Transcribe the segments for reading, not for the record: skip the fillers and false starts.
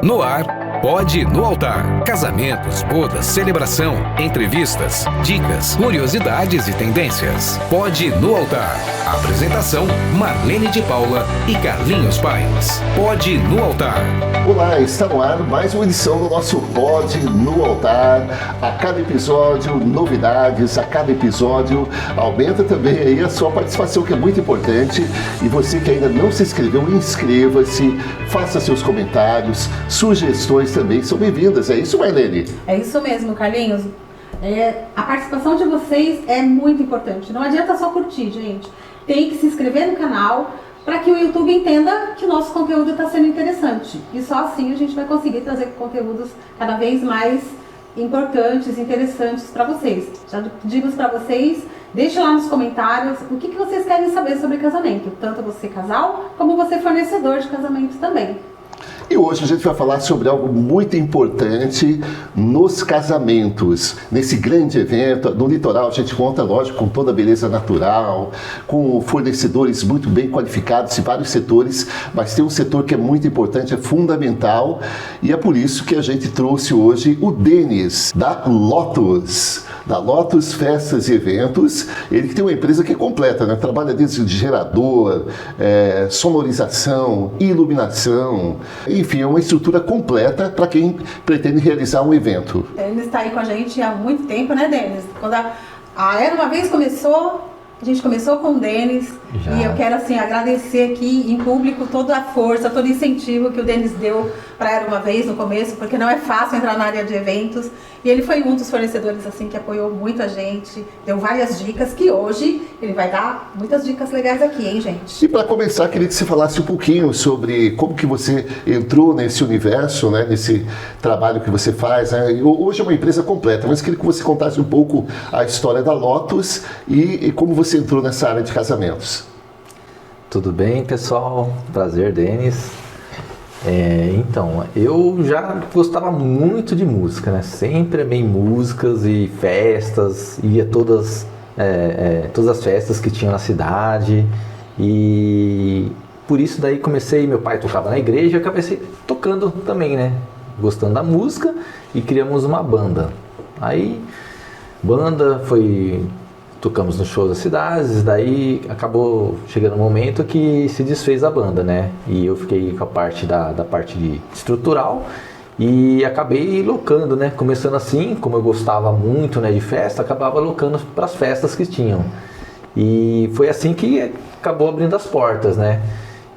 No ar, Pode no Altar. Casamentos, bodas, celebração, entrevistas, dicas, curiosidades e tendências. Pode no Altar. Apresentação: Marlene de Paula e Carlinhos Paes. Pode no Altar. Olá, está no ar mais uma edição do nosso Pode no Altar. A cada episódio, novidades, a cada episódio aumenta também aí a sua participação, que é muito importante. E você que ainda não se inscreveu, inscreva-se, faça seus comentários, sugestões também são bem-vindas. É isso, Marlene? É isso mesmo, Carlinhos. A participação de vocês é muito importante. Não adianta só curtir, gente. Tem que se inscrever no canal para que o YouTube entenda que o nosso conteúdo está sendo interessante. E só assim a gente vai conseguir trazer conteúdos cada vez mais importantes, interessantes para vocês. Já pedimos para vocês, deixe lá nos comentários o que vocês querem saber sobre casamento. Tanto você casal, como você fornecedor de casamento também. E hoje a gente vai falar sobre algo muito importante nos casamentos. Nesse grande evento, no litoral, a gente conta, lógico, com toda a beleza natural, com fornecedores muito bem qualificados em vários setores, mas tem um setor que é muito importante, é fundamental, e é por isso que a gente trouxe hoje o Denis, da Lotus. Da Lotus Festas e Eventos. Ele que tem uma empresa que é completa, né? Trabalha desde gerador, sonorização, iluminação, enfim, é uma estrutura completa para quem pretende realizar um evento. Denis está aí com a gente há muito tempo, né, Denis? Quando a Era Uma Vez começou, a gente começou com o Denis. Já. E eu quero assim agradecer aqui em público toda a força, todo o incentivo que o Denis deu para Era Uma Vez no começo, porque não é fácil entrar na área de eventos. E ele foi um dos fornecedores assim que apoiou muito a gente, deu várias dicas, que hoje ele vai dar muitas dicas legais aqui, hein, gente? E para começar, queria que você falasse um pouquinho sobre como que você entrou nesse universo, né, nesse trabalho que você faz, né? Hoje é uma empresa completa, mas queria que você contasse um pouco a história da Lotus e como você entrou nessa área de casamentos. Tudo bem, pessoal? Prazer, Denis. Então, eu já gostava muito de música, né? Sempre amei músicas e festas, ia todas as festas que tinha na cidade, e por isso daí meu pai tocava na igreja, eu acabei tocando também, né? Gostando da música, e criamos uma banda. Aí, tocamos nos shows das cidades, daí acabou chegando um momento que se desfez a banda, né? E eu fiquei com a parte da parte de estrutural e acabei locando, né? Começando assim, como eu gostava muito, né, de festa, acabava locando para as festas que tinham. E foi assim que acabou abrindo as portas, né?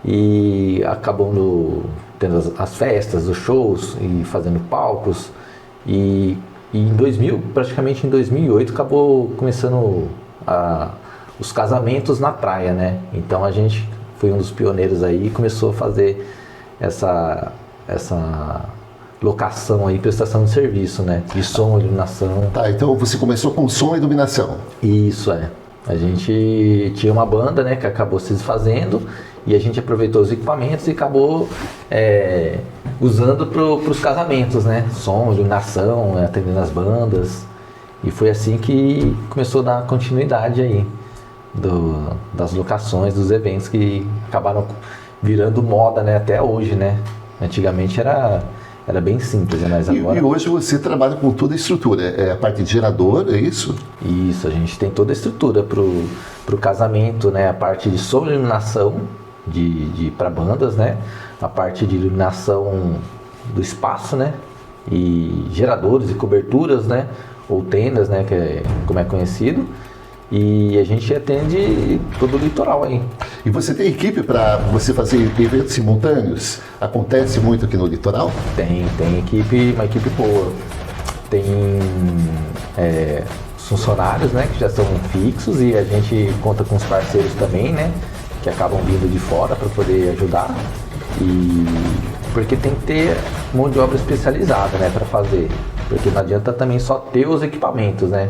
E acabou tendo as festas, os shows e fazendo palcos. E praticamente em 2008, acabou começando os casamentos na praia, né? Então a gente foi um dos pioneiros aí e começou a fazer essa locação aí, prestação de serviço, né? De som, iluminação. Tá, então você começou com som e iluminação. Isso, A gente tinha uma banda, né, que acabou se desfazendo, e a gente aproveitou os equipamentos e acabou usando para os casamentos, né? Som, iluminação, atendendo as bandas. E foi assim que começou a dar continuidade aí das locações, dos eventos que acabaram virando moda, né? Até hoje, né? Antigamente era bem simples, né? Mas agora... E hoje você trabalha com toda a estrutura, a parte de gerador, é isso? Isso, a gente tem toda a estrutura pro casamento, né? A parte de som, iluminação, para bandas, né? A parte de iluminação do espaço, né? E geradores e coberturas, né? Ou tendas, né? Como é conhecido. E a gente atende todo o litoral aí. E você tem equipe para você fazer eventos simultâneos? Acontece muito aqui no litoral? Tem equipe, uma equipe boa. Tem os funcionários, né? Que já são fixos, e a gente conta com os parceiros também, né? Que acabam vindo de fora para poder ajudar. E porque tem que ter mão de obra especializada, né, para fazer. Porque não adianta também só ter os equipamentos, né?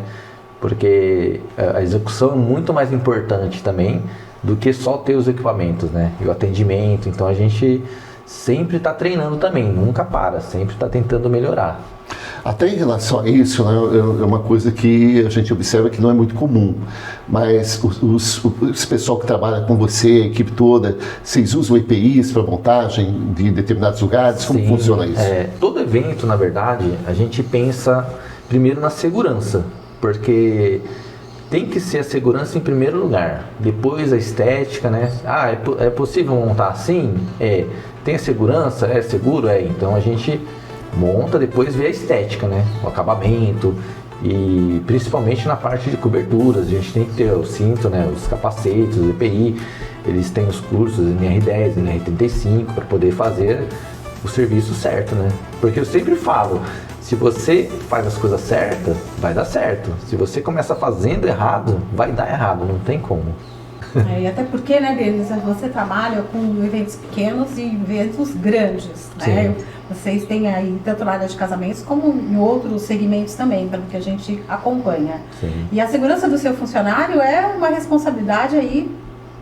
Porque a execução é muito mais importante também do que só ter os equipamentos, né? E o atendimento. Então a gente sempre está treinando também, nunca para, sempre está tentando melhorar. Até em relação a isso, né, é uma coisa que a gente observa que não é muito comum, mas os pessoal que trabalha com você, a equipe toda, vocês usam EPIs para montagem de determinados lugares? Como funciona isso? Todo evento, na verdade, a gente pensa primeiro na segurança, porque tem que ser a segurança em primeiro lugar, depois a estética, né? É possível montar assim? Tem a segurança? É seguro? Então a gente monta, depois vê a estética, né? O acabamento e principalmente na parte de coberturas, a gente tem que ter o cinto, né? Os capacetes, o EPI, eles têm os cursos NR10, NR35 para poder fazer o serviço certo, né? Porque eu sempre falo, se você faz as coisas certas, vai dar certo. Se você começa fazendo errado, vai dar errado, não tem como. E até porque, né, Denis, você trabalha com eventos pequenos e eventos grandes, né? Sim. Vocês têm aí, tanto na área de casamentos, como em outros segmentos também, pelo que a gente acompanha. Sim. E a segurança do seu funcionário é uma responsabilidade aí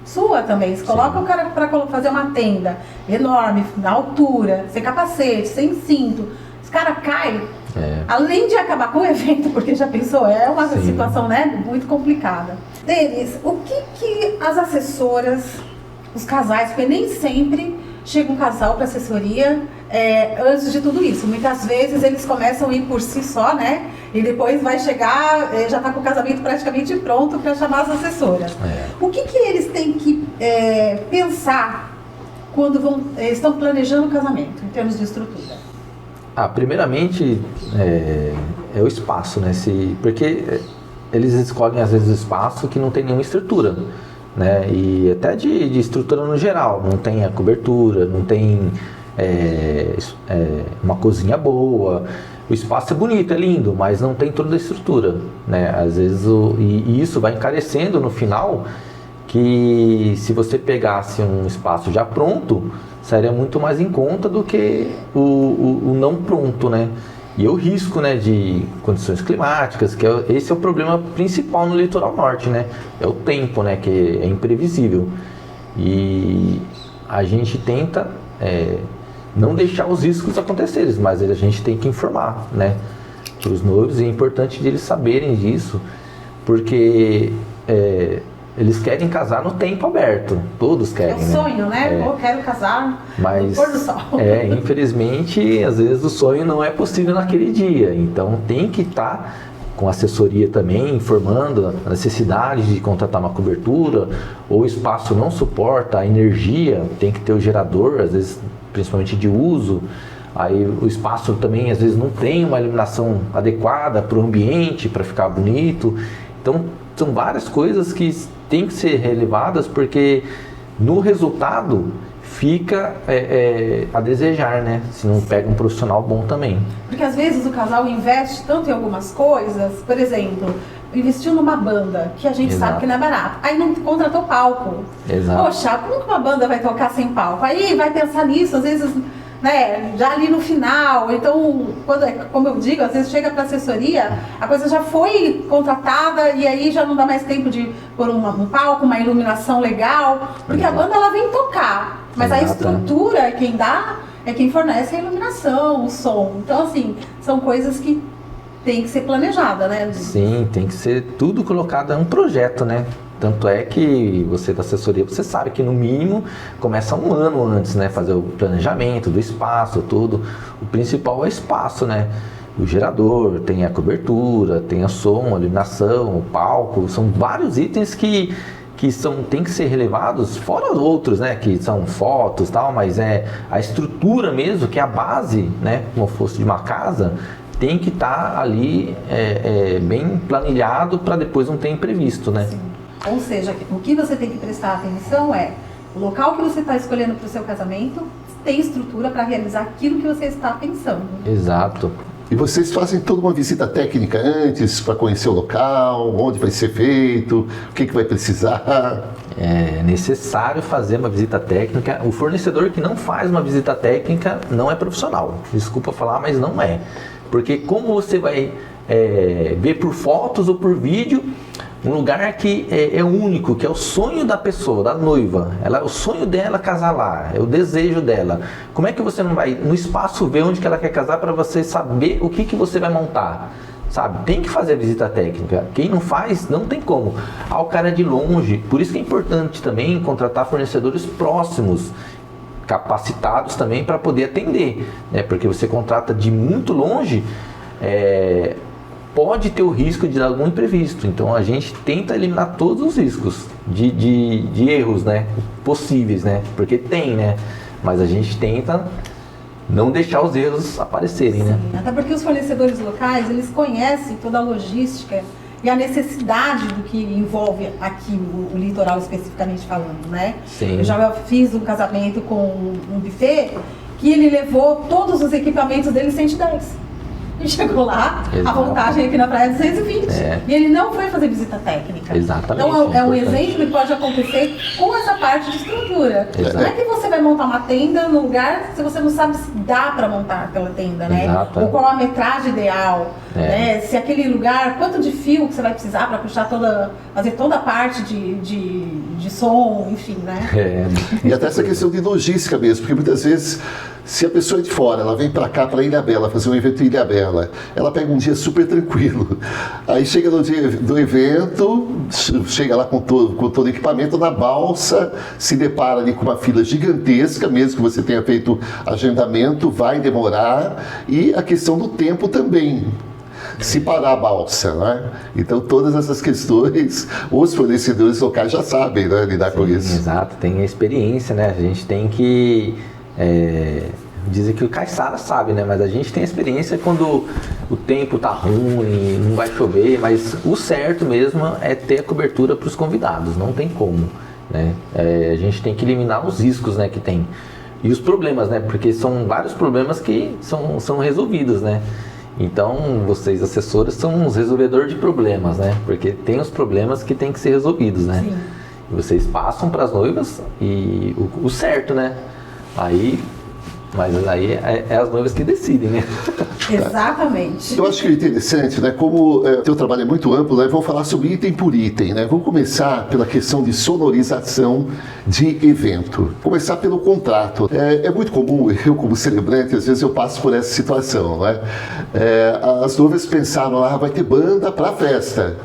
sua também. Você coloca o cara para fazer uma tenda enorme, na altura, sem capacete, sem cinto. Os caras caem, além de acabar com o evento, porque já pensou, é uma situação, né, muito complicada. Denis, o que as assessoras, os casais, porque nem sempre chega um casal para assessoria antes de tudo isso. Muitas vezes eles começam a ir por si só, né? E depois vai chegar, já está com o casamento praticamente pronto para chamar as assessoras. O que eles têm que pensar quando estão planejando o casamento, em termos de estrutura? Primeiramente é o espaço, né? Porque eles escolhem às vezes o espaço que não tem nenhuma estrutura, né? E até de estrutura no geral, não tem a cobertura, não tem uma cozinha boa. O espaço é bonito, é lindo, mas não tem toda a estrutura, né? Às vezes e isso vai encarecendo no final, que se você pegasse um espaço já pronto, seria muito mais em conta do que o não pronto, né? E o risco, né, de condições climáticas, que esse é o problema principal no litoral norte, né? É o tempo, né, que é imprevisível. E a gente tenta não deixar os riscos acontecerem, mas a gente tem que informar, né, para os noivos. E é importante eles saberem disso, porque eles querem casar no tempo aberto, todos querem. É um sonho, né? Eu quero casar no pôr do sol. Infelizmente, às vezes o sonho não é possível naquele dia, então tem que estar com assessoria também, informando a necessidade de contratar uma cobertura, ou o espaço não suporta a energia, tem que ter o gerador, às vezes, principalmente de uso. Aí o espaço também, às vezes, não tem uma iluminação adequada para o ambiente, para ficar bonito. Então, são várias coisas que têm que ser relevadas, porque no resultado fica a desejar, né? Se não pega um profissional bom também. Porque às vezes o casal investe tanto em algumas coisas, por exemplo, investiu numa banda, que a gente sabe que não é barato. Aí não contratou palco. Exato. Poxa, como que uma banda vai tocar sem palco? Aí vai pensar nisso, às vezes, né, já ali no final. Então, como eu digo, às vezes chega para assessoria, a coisa já foi contratada e aí já não dá mais tempo de pôr um palco, uma iluminação legal, porque a banda ela vem tocar, mas a estrutura quem dá é quem fornece a iluminação, o som. Então, assim, são coisas que tem que ser planejada, né? Sim, tem que ser tudo colocado, é um projeto, né? Tanto é que você da assessoria, você sabe que no mínimo começa um ano antes, né? Fazer o planejamento do espaço, tudo. O principal é o espaço, né? O gerador, tem a cobertura, tem o som, a iluminação, o palco. São vários itens que tem que ser relevados, fora outros, né? Que são fotos e tal, mas a estrutura mesmo, que é a base, né? Como fosse de uma casa, tem que estar ali bem planilhado para depois não ter imprevisto, né? Sim. Ou seja, o que você tem que prestar atenção é o local que você está escolhendo para o seu casamento tem estrutura para realizar aquilo que você está pensando. Exato. E vocês fazem toda uma visita técnica antes para conhecer o local, onde vai ser feito, o que vai precisar? É necessário fazer uma visita técnica. O fornecedor que não faz uma visita técnica não é profissional. Desculpa falar, mas não é. Porque como você vai ver por fotos ou por vídeo, Um lugar que é único, que é o sonho da pessoa, da noiva. O sonho dela é casar lá, é o desejo dela. Como é que você não vai no espaço ver onde que ela quer casar para você saber o que você vai montar? Sabe? Tem que fazer a visita técnica. Quem não faz, não tem como. O cara é de longe. Por isso que é importante também contratar fornecedores próximos, capacitados também para poder atender, né? Porque você contrata de muito longe, pode ter o risco de dar algum imprevisto. Então a gente tenta eliminar todos os riscos de erros, né, possíveis, né? Porque tem, né? Mas a gente tenta não deixar os erros aparecerem, né? Sim, até porque os fornecedores locais, eles conhecem toda a logística e a necessidade do que envolve aqui o litoral especificamente falando, né? Sim. Eu já fiz um casamento com um buffet que ele levou todos os equipamentos dele 110. E chegou lá, Exato. a voltagem aqui na praia é 220. E ele não foi fazer visita técnica. Exatamente. Então é um exemplo que pode acontecer com essa parte de estrutura. Exato. Não é que você vai montar uma tenda no lugar se você não sabe se dá para montar aquela tenda, né? Exato. Ou qual a metragem ideal, né? Se aquele lugar, quanto de fio que você vai precisar para puxar fazer toda a parte de som, enfim, né? E até essa questão de logística mesmo, porque muitas vezes, se a pessoa é de fora, ela vem para cá, para Ilhabela, fazer um evento em Ilhabela, ela pega um dia super tranquilo. Aí chega no dia do evento, chega lá com todo o equipamento na balsa, se depara ali com uma fila gigantesca, mesmo que você tenha feito agendamento, vai demorar. E a questão do tempo também. Se parar a balsa, né? Então todas essas questões, os fornecedores locais já sabem, né, lidar com isso. Exato, tem a experiência, né? A gente tem que... dizem que o caiçara sabe, né? Mas a gente tem experiência quando o tempo tá ruim, não vai chover, mas o certo mesmo é ter a cobertura para os convidados, não tem como, né? A gente tem que eliminar os riscos, né, que tem. E os problemas, né? Porque são vários problemas que são resolvidos, né? Então, vocês, assessores, são os resolvedores de problemas, né? Porque tem os problemas que tem que ser resolvidos, né? Sim. E vocês passam para as noivas e o certo, né? Mas aí é as noivas que decidem, né? Exatamente. Eu acho que é interessante, né? Como o teu trabalho é muito amplo, né? Vamos falar sobre item por item, né? Vamos começar pela questão de sonorização de evento. Começar pelo contrato. É muito comum, eu como celebrante, às vezes eu passo por essa situação, né? As noivas pensaram, vai ter banda para a festa.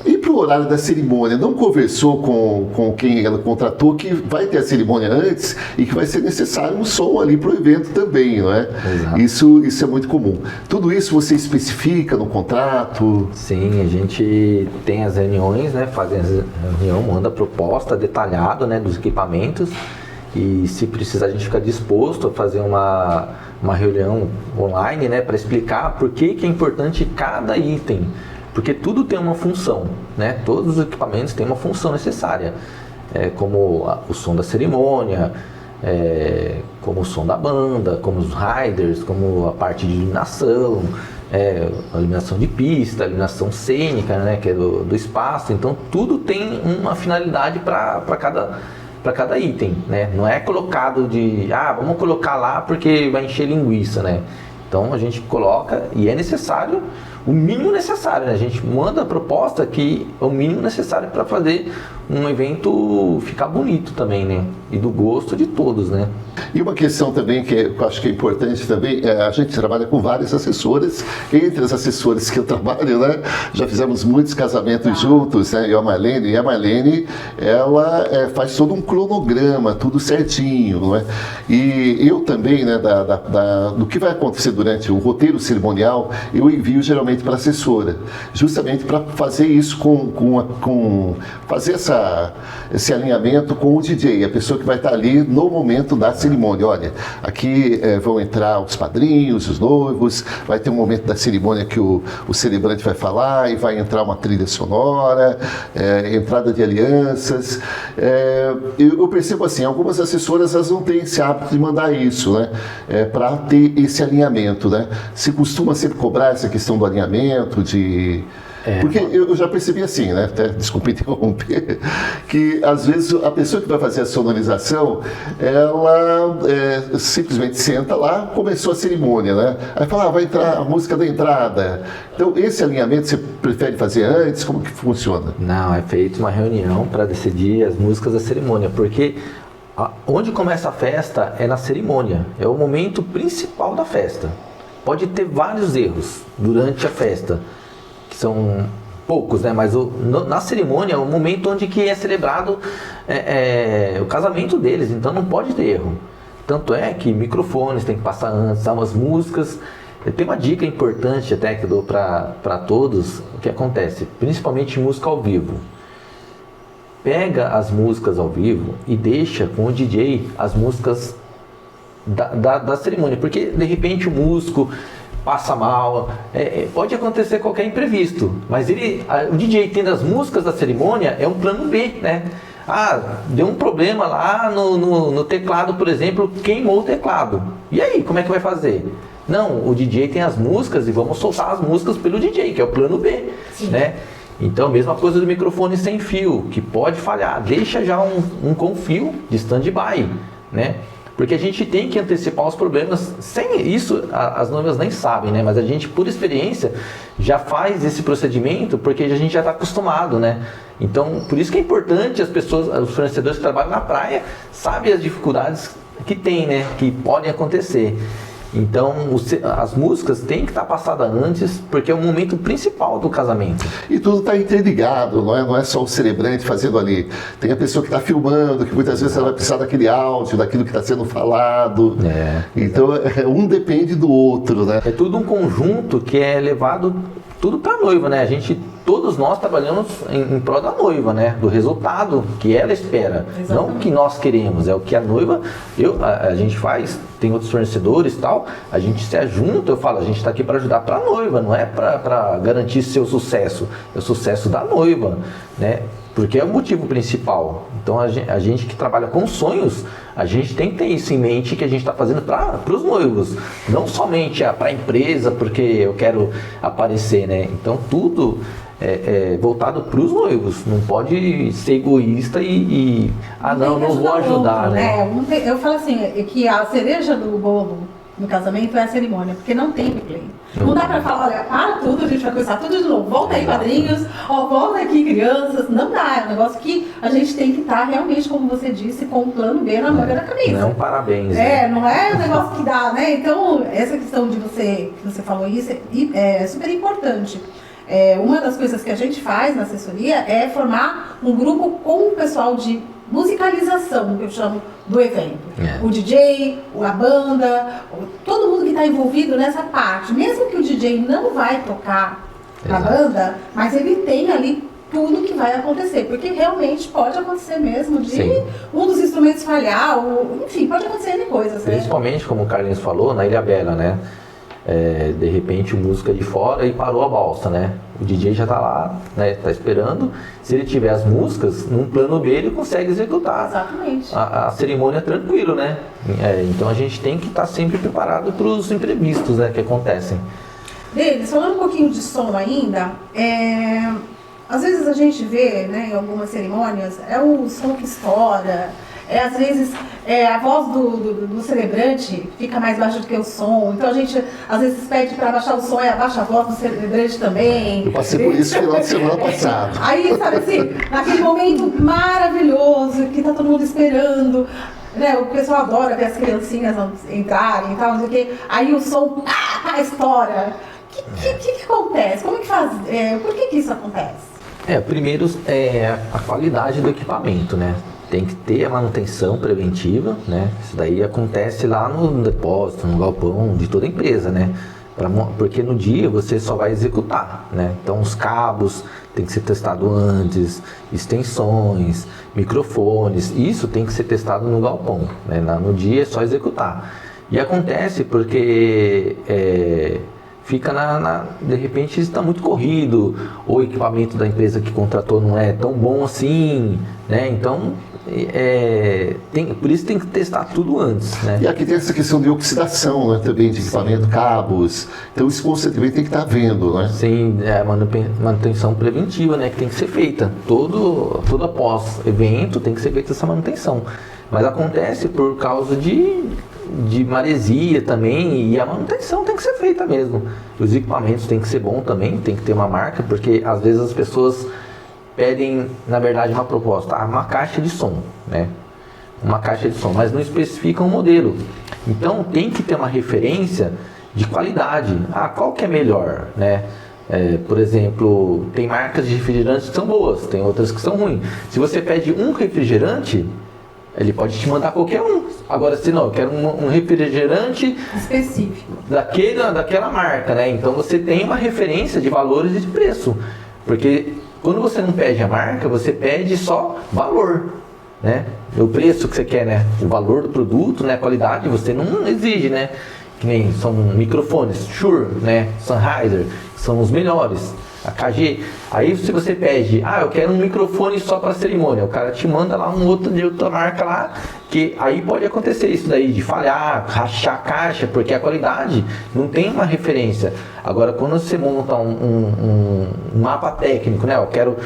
E para o horário da cerimônia, não conversou com quem ela contratou que vai ter a cerimônia antes e que vai ser necessário um som ali para o evento também, não é? Exato. Isso é muito comum. Tudo isso você especifica no contrato? Sim, a gente tem as reuniões, né? Fazem a reunião, manda a proposta detalhada, né, dos equipamentos e se precisar a gente fica disposto a fazer uma reunião online, né, para explicar por que é importante cada item. Porque tudo tem uma função, né? Todos os equipamentos têm uma função necessária, como o som da cerimônia, como o som da banda, como os riders, como a parte de iluminação, a iluminação de pista, a iluminação cênica, né? Que é do espaço. Então tudo tem uma finalidade para cada item, né? Não é colocado vamos colocar lá porque vai encher linguiça, né? Então a gente coloca e é necessário o mínimo necessário, né? A gente manda a proposta que é o mínimo necessário para fazer um evento ficar bonito também, né? E do gosto de todos, né? E uma questão também que eu acho que é importante também, a gente trabalha com várias assessoras, entre as assessoras que eu trabalho, né? Já fizemos muitos casamentos juntos, né? Eu e a Marlene, ela faz todo um cronograma, tudo certinho, não é? E eu também, né, do que vai acontecer durante o roteiro cerimonial, eu envio geralmente para a assessora, justamente para fazer isso fazer esse alinhamento com o DJ, a pessoa que vai estar ali no momento da cerimônia. Olha, aqui vão entrar os padrinhos, os noivos, vai ter um momento da cerimônia que o celebrante vai falar e vai entrar uma trilha sonora, entrada de alianças. Eu percebo assim, algumas assessoras elas não têm esse hábito de mandar isso, né? Para ter esse alinhamento, né? Se costuma sempre cobrar essa questão do alinhamento, Porque eu já percebi assim, né? Até, desculpe interromper, que às vezes a pessoa que vai fazer a sonorização, ela simplesmente senta lá, começou a cerimônia, né? Aí fala, vai entrar a música da entrada. Então, esse alinhamento você prefere fazer antes? Como que funciona? Não, é feita uma reunião para decidir as músicas da cerimônia, porque onde começa a festa é na cerimônia, é o momento principal da festa. Pode ter vários erros durante a festa, que são poucos, né? Mas na cerimônia é o momento onde que é celebrado o casamento deles, então não pode ter erro. Tanto é que microfones tem que passar antes, as músicas. Tem uma dica importante até que eu dou para todos, o que acontece, principalmente música ao vivo. Pega as músicas ao vivo e deixa com o DJ as músicas da cerimônia, porque de repente o músico passa mal, pode acontecer qualquer imprevisto, mas o DJ tendo as músicas da cerimônia é um plano B, né? Deu um problema lá no teclado, por exemplo, queimou o teclado. E aí, como é que vai fazer? Não, o DJ tem as músicas e vamos soltar as músicas pelo DJ, que é o plano B, né? Então, mesma coisa do microfone sem fio, que pode falhar. Deixa já um com fio de stand-by, né? Porque a gente tem que antecipar os problemas. Sem isso, as noivas nem sabem, né? Mas a gente, por experiência, já faz esse procedimento, porque a gente já está acostumado, né? Então, por isso que é importante os fornecedores que trabalham na praia, sabem as dificuldades que tem, né? Que podem acontecer. Então, as músicas têm que estar passadas antes, porque é o momento principal do casamento. E tudo está interligado, não é só o celebrante fazendo ali. Tem a pessoa que está filmando, que muitas vezes ela vai precisar daquele áudio, daquilo que está sendo falado. Então, um depende do outro, né? É tudo um conjunto que é levado tudo para a noiva, né? Todos nós trabalhamos em prol da noiva, né? Do resultado que ela espera. Exatamente. Não o que nós queremos, é o que a noiva... A gente faz, tem outros fornecedores e tal, a gente se ajunta, eu falo, a gente está aqui para ajudar para a noiva, não é para garantir seu sucesso, é o sucesso da noiva, né? Porque é o motivo principal. Então a gente que trabalha com sonhos, a gente tem que ter isso em mente, que a gente está fazendo para os noivos, não somente para a empresa, porque eu quero aparecer, né? Então tudo é voltado para os noivos, não pode ser egoísta não vou ajudar, né? Eu falo assim, que a cereja do bolo no casamento é a cerimônia, porque não tem replay. Não dá pra falar, olha, para tudo, a gente vai começar tudo de novo. Volta aí, padrinhos, volta aqui, crianças. Não dá, é um negócio que a gente tem que estar realmente, como você disse, com o plano B na manga da camisa. Não é um parabéns. Não é um negócio que dá, né? Então, essa questão de que você falou isso é super importante. Uma das coisas que a gente faz na assessoria é formar um grupo com o pessoal de musicalização, que eu chamo do evento. O DJ, a banda, todo mundo que está envolvido nessa parte. Mesmo que o DJ não vai tocar a banda, mas ele tem ali tudo que vai acontecer, porque realmente pode acontecer mesmo de um dos instrumentos falhar, enfim, pode acontecer N coisas. Principalmente, como o Carlinhos falou, na Ilhabela, né? De repente o músico é de fora e parou a balsa, né? O DJ já está lá, né? Tá esperando. Se ele tiver as músicas, num plano B ele consegue executar. Exatamente. A cerimônia tranquilo, né? Então a gente tem que estar sempre preparado para os imprevistos, né, que acontecem. Denis, falando um pouquinho de som ainda, às vezes a gente vê, né, em algumas cerimônias, o som que estoura. Às vezes a voz do celebrante fica mais baixa do que o som, então a gente às vezes pede para abaixar o som e abaixa a voz do celebrante também. Eu passei por isso no final de semana passado. Aí, sabe assim, naquele momento maravilhoso que tá todo mundo esperando, né? O pessoal adora ver as criancinhas entrarem e tal, não sei o quê. Aí o som estoura. O que acontece? Como que faz? Por que isso acontece? Primeiro a qualidade do equipamento, né? Tem que ter a manutenção preventiva, né? Isso daí acontece lá no depósito, no galpão de toda a empresa, né? Porque no dia você só vai executar, né? Então os cabos tem que ser testado antes, extensões, microfones, isso tem que ser testado no galpão, né? No dia é só executar. E acontece porque fica de repente está muito corrido, ou o equipamento da empresa que contratou não é tão bom assim, né? Então por isso tem que testar tudo antes, né? E aqui tem essa questão de oxidação, né, também, de equipamento, cabos. Então isso constantemente tem que estar vendo, né? Sim, manutenção preventiva, né, que tem que ser feita. Todo após evento tem que ser feita essa manutenção. Mas acontece por causa de maresia também, e a manutenção tem que ser feita mesmo. Os equipamentos tem que ser bom também, tem que ter uma marca, porque às vezes as pessoas pedem, na verdade, uma proposta, uma caixa de som, né? Uma caixa de som, mas não especificam o modelo. Então tem que ter uma referência de qualidade. Qual que é melhor, né? Por exemplo, tem marcas de refrigerantes que são boas, tem outras que são ruins. Se você pede um refrigerante, ele pode te mandar qualquer um. Agora, se não, eu quero um refrigerante específico daquela marca, né? Então você tem uma referência de valores e de preço. Porque quando você não pede a marca, você pede só valor, né? O preço que você quer, né? O valor do produto, né? A qualidade, você não exige, né? Que nem são microfones, Shure, né? Sennheiser, são os melhores. A KG. Aí se você pede, eu quero um microfone só para cerimônia, o cara te manda lá um outro de outra marca lá, que aí pode acontecer isso daí, de falhar, rachar a caixa, porque a qualidade não tem uma referência. Agora, quando você monta um mapa técnico, né, eu quero,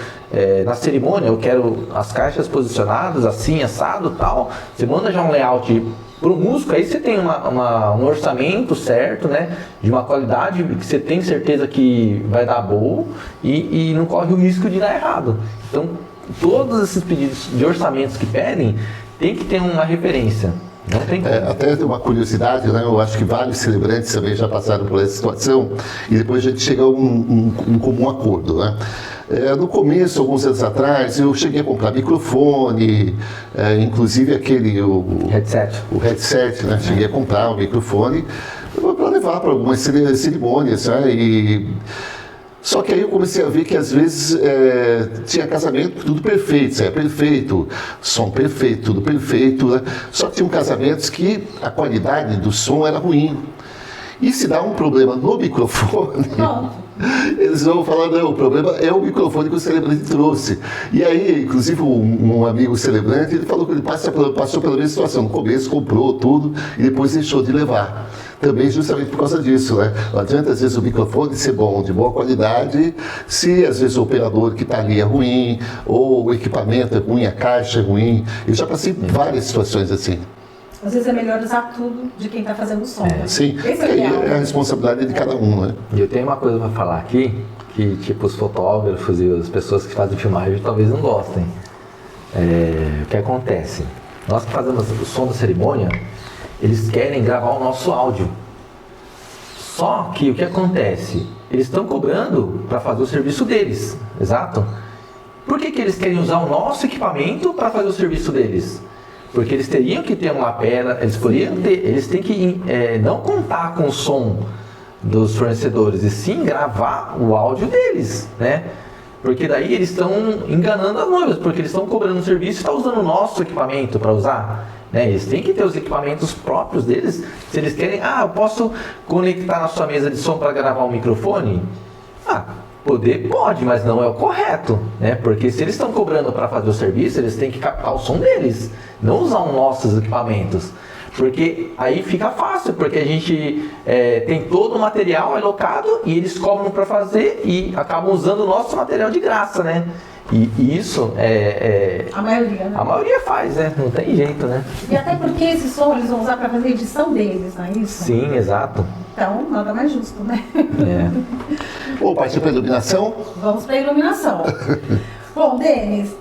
na cerimônia, eu quero as caixas posicionadas assim, assado, tal, você manda já um layout para o músico, aí você tem um orçamento certo, né, de uma qualidade que você tem certeza que vai dar boa e não corre o risco de dar errado. Então, todos esses pedidos de orçamentos que pedem, tem que ter uma referência. Não tem como. Até uma curiosidade, né? Eu acho que vários celebrantes também já passaram por essa situação e depois a gente chega a um comum acordo, né? No começo, alguns anos atrás, eu cheguei a comprar microfone, inclusive o headset, né? Cheguei a comprar um microfone para levar para algumas cerimônias, né? Só que aí eu comecei a ver que às vezes tinha casamento tudo perfeito, perfeito, som perfeito, tudo perfeito, né? Só que tinham casamentos que a qualidade do som era ruim. E se dá um problema no microfone, eles vão falar, não, o problema é o microfone que o celebrante trouxe. E aí, inclusive, um amigo celebrante, ele falou que ele passou pela mesma situação. No começo comprou tudo e depois deixou de levar. Também justamente por causa disso, né? Não adianta, às vezes, o microfone ser bom, de boa qualidade, se, às vezes, o operador que está ali é ruim, ou o equipamento é ruim, a caixa é ruim. Eu já passei várias situações assim. Às vezes é melhor usar tudo de quem está fazendo o som. Sim, esse aí é a responsabilidade de cada um, né? E eu tenho uma coisa para falar aqui, que tipo os fotógrafos e as pessoas que fazem filmagem talvez não gostem. O que acontece? Nós que fazemos o som da cerimônia, eles querem gravar o nosso áudio. Só que o que acontece? Eles estão cobrando para fazer o serviço deles, exato? Por que eles querem usar o nosso equipamento para fazer o serviço deles? Porque eles teriam que ter uma lapela, eles têm que não contar com o som dos fornecedores, e sim gravar o áudio deles, né? Porque daí eles estão enganando as noivas, porque eles estão cobrando um serviço e estão usando o nosso equipamento para usar, né? Eles têm que ter os equipamentos próprios deles. Se eles querem, eu posso conectar na sua mesa de som para gravar um microfone? Pode, mas não é o correto, né? Porque se eles estão cobrando para fazer o serviço, eles têm que captar o som deles, não usar os nossos equipamentos. Porque aí fica fácil, porque a gente tem todo o material alocado e eles cobram para fazer e acabam usando o nosso material de graça, né? E isso a maioria, né? A maioria faz, né? Não tem jeito, né? E até porque esse som eles vão usar para fazer a edição deles, não é isso? Sim, exato. Então, nada mais justo, né? Bom, partir para a iluminação? Vamos para a iluminação. Bom, Denis,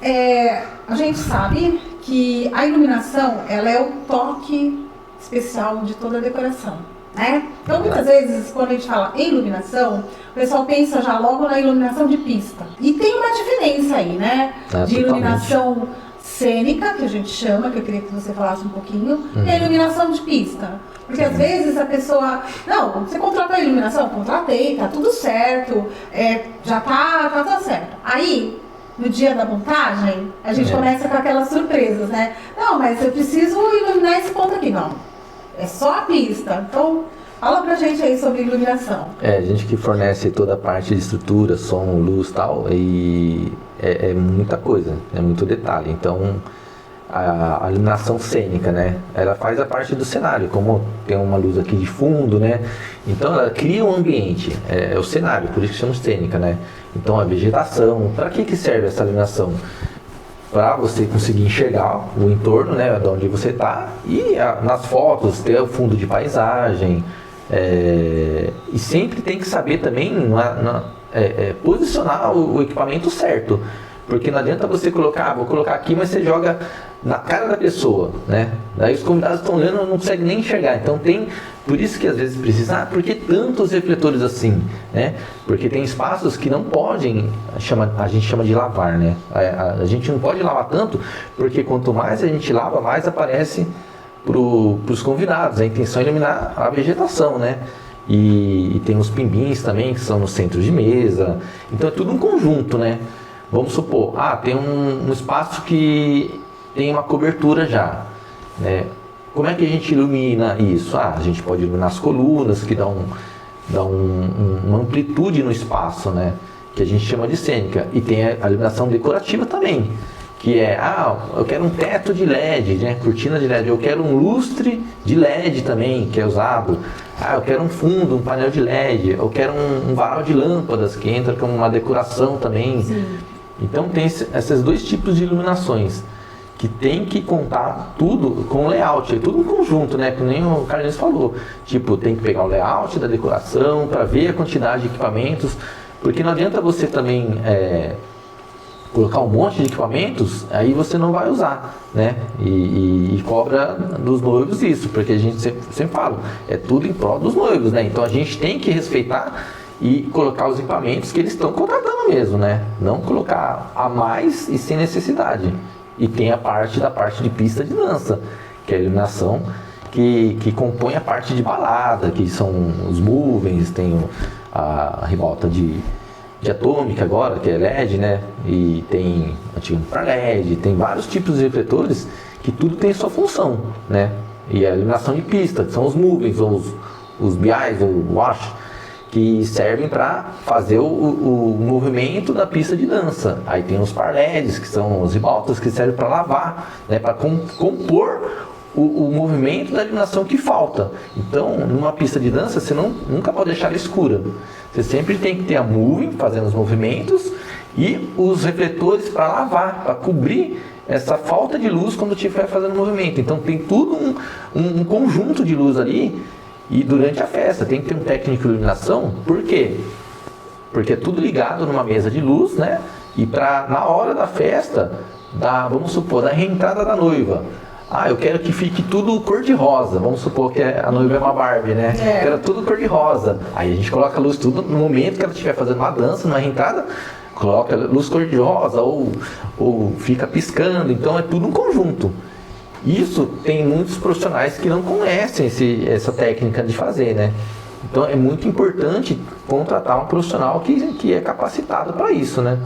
a gente sabe que a iluminação, ela é o toque especial de toda a decoração, né? Então, muitas vezes, quando a gente fala em iluminação, o pessoal pensa já logo na iluminação de pista. E tem uma diferença aí, né? De iluminação cênica, que a gente chama, que eu queria que você falasse um pouquinho, e a iluminação de pista. Porque às vezes a pessoa, não, você contratou a iluminação? Contratei, tá tudo certo, já tá certo. Aí, no dia da montagem, a gente começa com aquelas surpresas, né? Não, mas eu preciso iluminar esse ponto aqui. Não, é só a pista. Então, fala pra gente aí sobre iluminação. A gente que fornece toda a parte de estrutura, som, luz e tal, e é muita coisa, é muito detalhe. Então, a iluminação cênica, né? Ela faz a parte do cenário, como tem uma luz aqui de fundo, né? Então ela cria um ambiente, é o cenário, por isso que chama cênica, né? Então a vegetação, para que serve essa iluminação? Para você conseguir enxergar o entorno, né, de onde você está, e nas fotos ter o fundo de paisagem, e sempre tem que saber também posicionar o equipamento certo, porque não adianta você colocar, vou colocar aqui, mas você joga na cara da pessoa, né? Daí os convidados estão olhando e não conseguem nem enxergar. Então por isso que às vezes precisa, por que tantos refletores assim, né? Porque tem espaços que não podem, a gente chama de lavar, né? A gente não pode lavar tanto, porque quanto mais a gente lava, mais aparece para os convidados. A intenção é iluminar a vegetação, né? E tem os pimbins também, que são no centro de mesa. Então é tudo um conjunto, né? Vamos supor, tem um espaço que tem uma cobertura já, né? Como é que a gente ilumina isso? A gente pode iluminar as colunas, que dão uma amplitude no espaço, né? Que a gente chama de cênica. E tem a iluminação decorativa também, que eu quero um teto de LED, né? Cortina de LED. Eu quero um lustre de LED também, que é usado. Eu quero um fundo, um painel de LED. Eu quero um varal de lâmpadas, que entra como uma decoração também. Sim. Então tem esses dois tipos de iluminações, que tem que contar tudo com o layout, é tudo um conjunto, né? Que nem o Carlinhos falou. Tipo, tem que pegar o layout da decoração para ver a quantidade de equipamentos, porque não adianta você também colocar um monte de equipamentos, aí você não vai usar, né? E cobra dos noivos isso, porque a gente sempre fala, é tudo em prol dos noivos, né? Então a gente tem que respeitar e colocar os equipamentos que eles estão contratando mesmo, né? Não colocar a mais e sem necessidade. E tem a parte de pista de dança, que é a iluminação que compõe a parte de balada, que são os movens, tem a ribalta de atômica agora, que é LED, né? E tem infrared, tem vários tipos de refletores que tudo tem sua função, né? E a iluminação de pista, que são os movens, ou os BIs, ou wash, que servem para fazer o movimento da pista de dança. Aí tem os par LEDs, que são os ribaltas que servem para lavar, né, para compor o movimento da iluminação que falta. Então, numa pista de dança, você nunca pode deixar ela escura. Você sempre tem que ter a moving fazendo os movimentos e os refletores para lavar, para cobrir essa falta de luz quando estiver fazendo o movimento. Então, tem tudo um conjunto de luz ali. E durante a festa tem que ter um técnico de iluminação. Por quê? Porque é tudo ligado numa mesa de luz, né? E na hora da festa, vamos supor, da reentrada da noiva. Eu quero que fique tudo cor-de-rosa. Vamos supor que a noiva é uma Barbie, né? Quero tudo cor-de-rosa. Aí a gente coloca a luz tudo no momento que ela estiver fazendo uma dança, numa reentrada, coloca a luz cor-de-rosa ou fica piscando. Então é tudo um conjunto. Isso tem muitos profissionais que não conhecem essa técnica de fazer, né? Então é muito importante contratar um profissional que é capacitado para isso, né?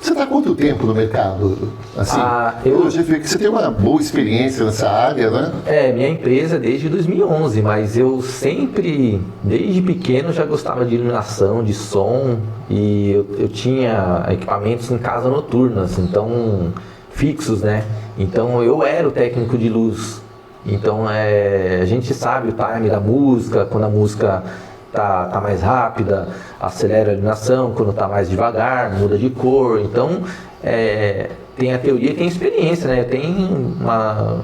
Você está há quanto tempo no mercado? Assim, eu já vi que você tem uma boa experiência nessa área, né? Minha empresa é desde 2011, mas eu sempre, desde pequeno, já gostava de iluminação, de som, e eu tinha equipamentos em casa noturnas, então fixos, né? Então eu era o técnico de luz. Então a gente sabe o time da música, quando a música tá mais rápida, acelera a iluminação, quando tá mais devagar, muda de cor. Então tem a teoria e tem a experiência, né? Tem uma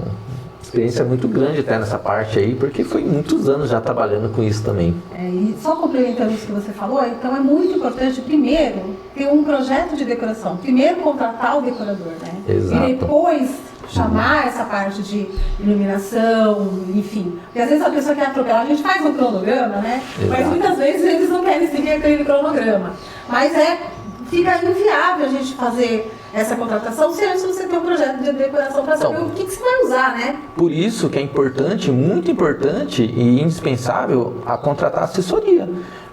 experiência muito grande até nessa parte aí, porque foi muitos anos já trabalhando com isso também. E só complementando isso que você falou, então é muito importante primeiro ter um projeto de decoração, primeiro contratar o decorador, né? Exato. E depois chamar essa parte de iluminação, enfim. Porque às vezes a pessoa quer atropelar, a gente faz um cronograma, né? Exato. Mas muitas vezes eles não querem seguir aquele cronograma. Mas fica inviável a gente fazer essa contratação se antes você tem um projeto de decoração para saber o que você vai usar, né? Por isso que é importante, muito importante e indispensável a contratar assessoria.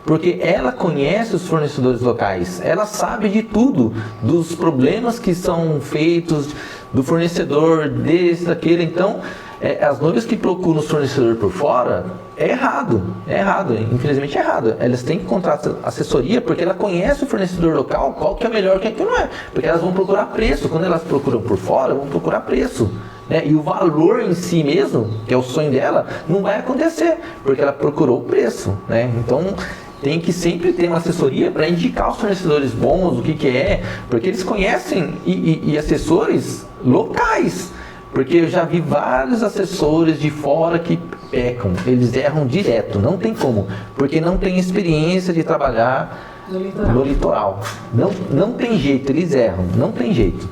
Porque ela conhece os fornecedores locais, ela sabe de tudo, dos problemas que são feitos, do fornecedor, desse, daquele. Então, as noivas que procuram os fornecedores por fora, é errado, infelizmente é errado. Elas têm que contratar assessoria porque ela conhece o fornecedor local, qual que é melhor, qual que não é. Porque elas vão procurar preço, quando elas procuram por fora, vão procurar preço. né? E o valor em si mesmo, que é o sonho dela, não vai acontecer, porque ela procurou o preço, né? Então tem que sempre ter uma assessoria para indicar os fornecedores bons, o que é, porque eles conhecem e assessores locais. Porque eu já vi vários assessores de fora que pecam, eles erram direto, não tem como, porque não tem experiência de trabalhar no litoral. Não tem jeito, eles erram, não tem jeito.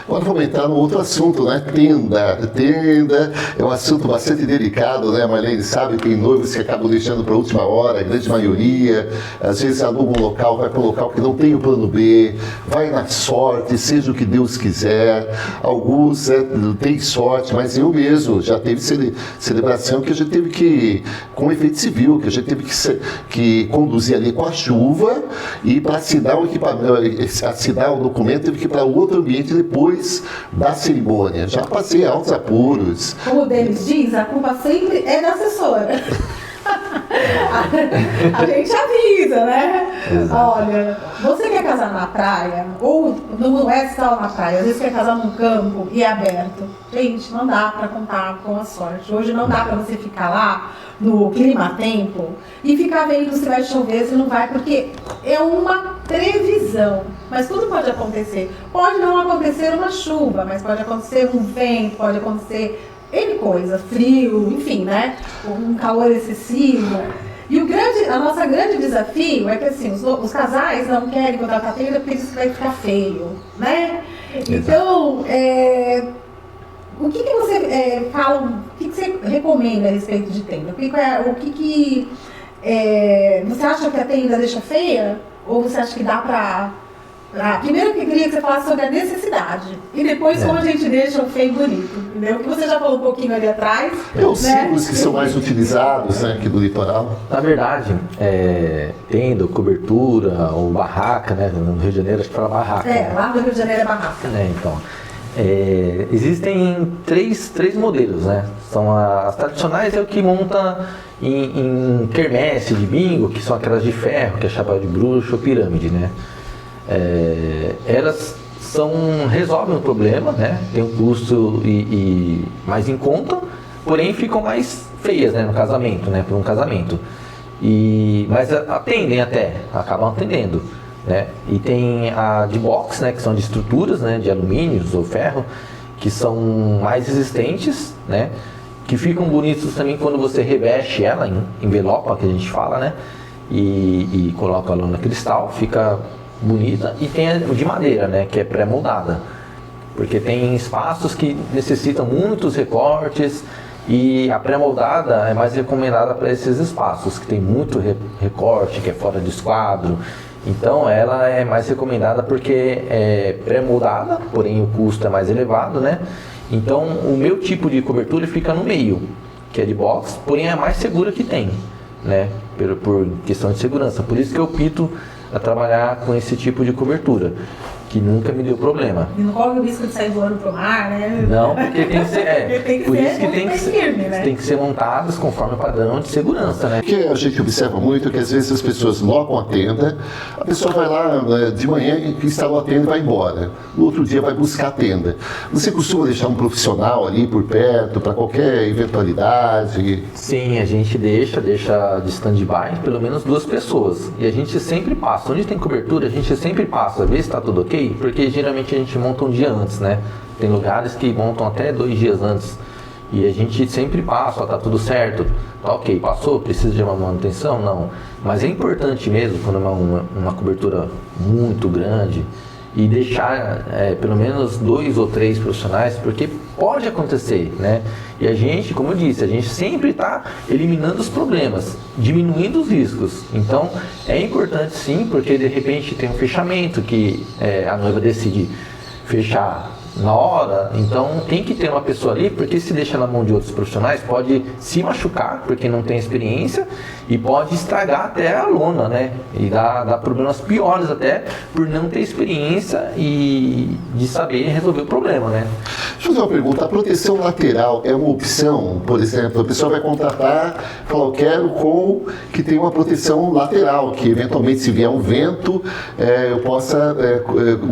Agora vamos entrar no outro assunto, né? Tenda é um assunto bastante delicado, né? Marlene sabe, tem noivos que acabam deixando para a última hora, a grande maioria. Às vezes aluga um local, vai para um local que não tem o plano B, vai na sorte, seja o que Deus quiser. Alguns têm sorte, mas eu mesmo já teve celebração que a gente teve que, com efeito civil, que a gente teve que conduzir ali com a chuva e para assinar o equipamento, assinar o documento, teve que ir para outro ambiente depois da cerimônia. Já passei altos apuros. Como o Denis diz, a culpa sempre é da assessora. A gente avisa, né? Exato. Olha, você quer casar na praia, ou não é só na praia, às vezes quer casar num campo e é aberto. Gente, não dá para contar com a sorte. Hoje não dá para você ficar lá no clima-tempo e ficar vendo se vai chover, se não vai, porque é uma previsão. Mas tudo pode acontecer. Pode não acontecer uma chuva, mas pode acontecer um vento, pode acontecer N coisa, frio, enfim, né? Um calor excessivo. E o nosso grande desafio é que assim, os casais não querem contratar a tenda porque dizem que vai ficar feio, né? Então, o que você fala, o que você recomenda a respeito de tenda? Você acha que a tenda deixa feia? Ou você acha que dá para... primeiro eu queria que você falasse sobre a necessidade e depois como a gente deixa o feio bonito, entendeu? Que você já falou um pouquinho ali atrás. Os símbolos que são mais utilizados, né, aqui do litoral. Na verdade, tenda, cobertura ou barraca, né? No Rio de Janeiro acho que fala barraca. Lá no Rio de Janeiro é barraca. Então, existem três modelos, né? São as tradicionais, é o que monta em quermesse de bingo, que são aquelas de ferro, que é chapéu de bruxo ou pirâmide, né? Elas resolvem o problema, né? Tem um custo mais em conta, porém ficam mais feias, né? No casamento, né? Por um casamento. Mas atendem até, acabam atendendo, né? E tem a de box, né? Que são de estruturas, né? De alumínios ou ferro, que são mais resistentes, né? Que ficam bonitos também quando você reveste ela em envelopa, que a gente fala, né? E coloca a lona cristal, fica bonita. E tem a de madeira, né, que é pré-moldada, porque tem espaços que necessitam muitos recortes e a pré-moldada é mais recomendada para esses espaços que tem muito recorte, que é fora de esquadro. Então ela é mais recomendada porque é pré-moldada, porém o custo é mais elevado, né? Então o meu tipo de cobertura fica no meio, que é de box, porém é a mais segura que tem, né? Por questão de segurança. Por isso que eu opto a trabalhar com esse tipo de cobertura, que nunca me deu problema. E não corre o risco de sair voando pro mar, né? Não, porque tem que ser, por isso que tem que ser montadas conforme o padrão de segurança, né? O que a gente observa muito é que às vezes as pessoas locam a tenda, a pessoa vai lá de manhã, instalou a tenda e vai embora. No outro dia vai buscar a tenda. Você costuma deixar um profissional ali por perto para qualquer eventualidade? Sim, a gente deixa de stand-by pelo menos 2 pessoas. E a gente sempre passa. Onde tem cobertura, a gente sempre passa, vê se está tudo ok. Porque geralmente a gente monta um dia antes, né? Tem lugares que montam até 2 dias antes. E a gente sempre passa, tá tudo certo, tá ok, passou, precisa de uma manutenção? Não. Mas é importante mesmo, quando é uma cobertura muito grande, e deixar pelo menos 2 ou 3 profissionais, porque pode acontecer, né? E a gente, como eu disse, a gente sempre está eliminando os problemas, diminuindo os riscos. Então, é importante sim, porque de repente tem um fechamento que a noiva decide fechar na hora, então tem que ter uma pessoa ali, porque se deixa na mão de outros profissionais, pode se machucar, porque não tem experiência, e pode estragar até a lona, né? E dar problemas piores até, por não ter experiência e de saber resolver o problema, né? Deixa eu fazer uma pergunta, a proteção lateral é uma opção? Por exemplo, a pessoa vai contratar, fala, eu quero que tenha uma proteção lateral, que eventualmente se vier um vento, eu possa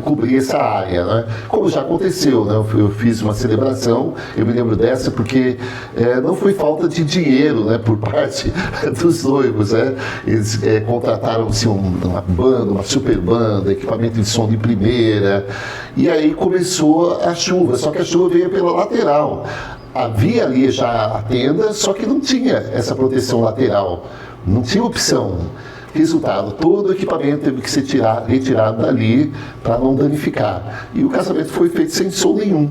cobrir essa área, né? Como já aconteceu aconteceu, né? Eu fiz uma celebração, eu me lembro dessa, porque não foi falta de dinheiro, né, por parte dos noivos, né? Eles contrataram assim, uma banda, uma super banda, equipamento de som de primeira, e aí começou a chuva, só que a chuva veio pela lateral. Havia ali já a tenda, só que não tinha essa proteção lateral, não tinha opção. Resultado, todo o equipamento teve que ser retirado dali para não danificar. E o casamento foi feito sem som nenhum.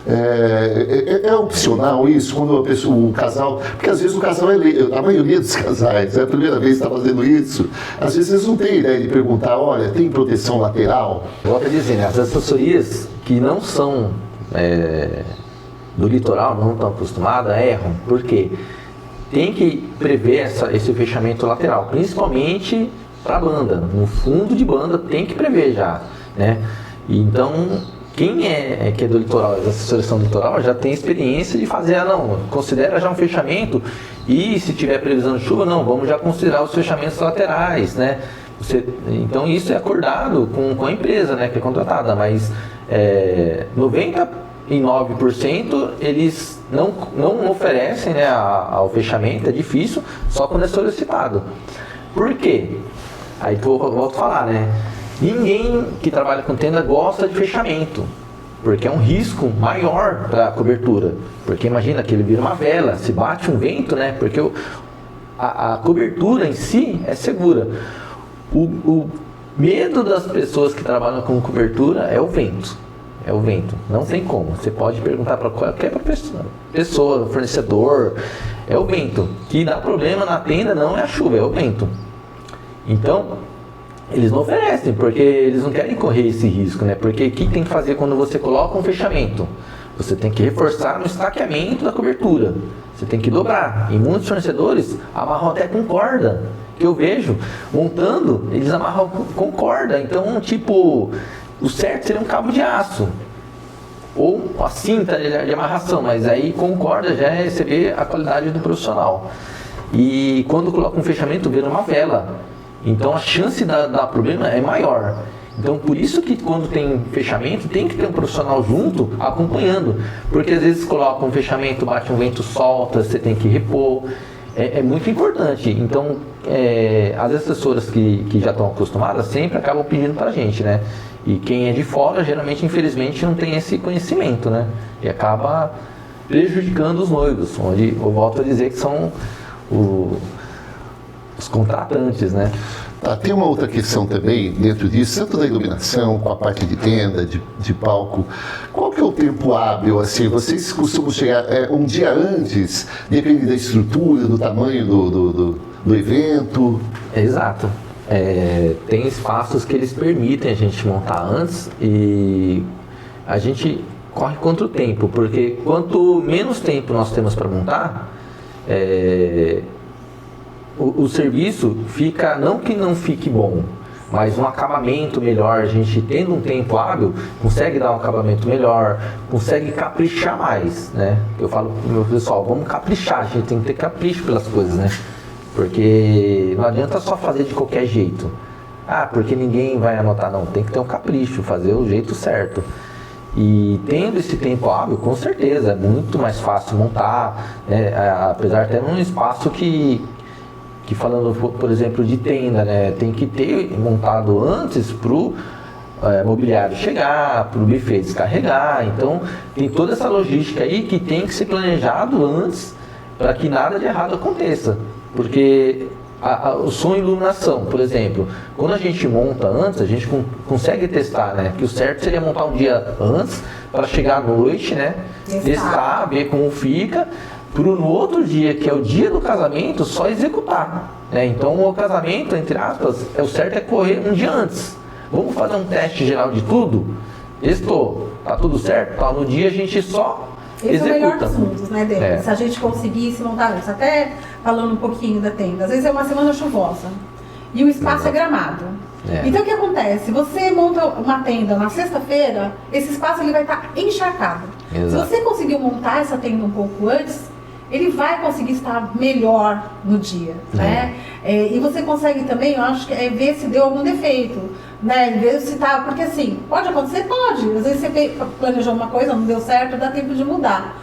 É opcional isso, quando o casal... Porque às vezes o casal a maioria dos casais, é a primeira vez que está fazendo isso, às vezes eles não têm ideia de perguntar, olha, tem proteção lateral? Volto a dizer, né, as assessorias que não são do litoral, não estão acostumadas, erram. Por quê? Tem que prever esse fechamento lateral, principalmente para a banda. No fundo de banda tem que prever já, né? Então, quem que é do litoral, as assessores são do litoral, já tem experiência de fazer, considera já um fechamento e se tiver previsão de chuva, vamos já considerar os fechamentos laterais, né? Então, isso é acordado com a empresa, né, que é contratada, mas 99% eles não oferecem, né, ao fechamento, é difícil, só quando é solicitado. Por quê? Aí eu volto a falar, né? Ninguém que trabalha com tenda gosta de fechamento, porque é um risco maior para a cobertura. Porque imagina que ele vira uma vela, se bate um vento, né? Porque a cobertura em si é segura. O medo das pessoas que trabalham com cobertura é o vento. É o vento, não tem como. Você pode perguntar para qualquer pessoa, fornecedor, é o vento. Que dá problema na tenda não é a chuva, é o vento. Então, eles não oferecem, porque eles não querem correr esse risco, né? Porque o que tem que fazer quando você coloca um fechamento? Você tem que reforçar no estaqueamento da cobertura. Você tem que dobrar. E muitos fornecedores amarram até com corda. Que eu vejo montando, eles amarram com corda. Então, tipo... O certo seria um cabo de aço ou a cinta de amarração, mas aí com corda já é receber a qualidade do profissional. E quando coloca um fechamento, vira uma vela. Então a chance de dar problema é maior. Então por isso que quando tem fechamento, tem que ter um profissional junto acompanhando. Porque às vezes coloca um fechamento, bate um vento, solta, você tem que repor. É muito importante. Então as assessoras que já estão acostumadas sempre acabam pedindo para a gente, né? E quem é de fora, geralmente, infelizmente, não tem esse conhecimento, né? E acaba prejudicando os noivos, onde eu volto a dizer que são os contratantes, né? Tá, tem uma outra questão também dentro disso, tanto da iluminação, com a parte de tenda, de palco. Qual que é o tempo hábil, assim? Vocês costumam chegar um dia antes, depende da estrutura, do tamanho do evento? Exato. Tem espaços que eles permitem a gente montar antes e a gente corre contra o tempo, porque quanto menos tempo nós temos para montar, o serviço fica, não que não fique bom, mas um acabamento melhor. A gente tendo um tempo hábil, consegue dar um acabamento melhor, consegue caprichar mais, né? Eu falo pro meu pessoal, vamos caprichar, a gente tem que ter capricho pelas coisas, né? Porque não adianta só fazer de qualquer jeito. Porque ninguém vai anotar, não. Tem que ter um capricho, fazer o jeito certo. E tendo esse tempo hábil, com certeza, é muito mais fácil montar, né? Apesar de ter um espaço que falando, por exemplo, de tenda, né? Tem que ter montado antes para o mobiliário chegar, para o buffet descarregar. Então, tem toda essa logística aí que tem que ser planejado antes para que nada de errado aconteça. Porque o som e iluminação, por exemplo, quando a gente monta antes, a gente consegue testar, né? Que o certo seria montar um dia antes para chegar à noite, né? Testar, ver como fica, para no outro dia, que é o dia do casamento, só executar, né? Então o casamento, entre aspas, o certo é correr um dia antes. Vamos fazer um teste geral de tudo? Testou, tá tudo certo? Tá, no dia a gente só esse executa. É o melhor dos mundos, né, Denis? Se a gente conseguisse montar antes, até falando um pouquinho da tenda, às vezes é uma semana chuvosa e o espaço é gramado. Então o que acontece? Você monta uma tenda na sexta-feira, esse espaço ele vai estar encharcado. Exato. Se você conseguiu montar essa tenda um pouco antes, ele vai conseguir estar melhor no dia, né? E você consegue também, eu acho que ver se deu algum defeito, né? Ver se tá, porque assim, pode acontecer? Pode. Às vezes você planejou uma coisa, não deu certo, dá tempo de mudar.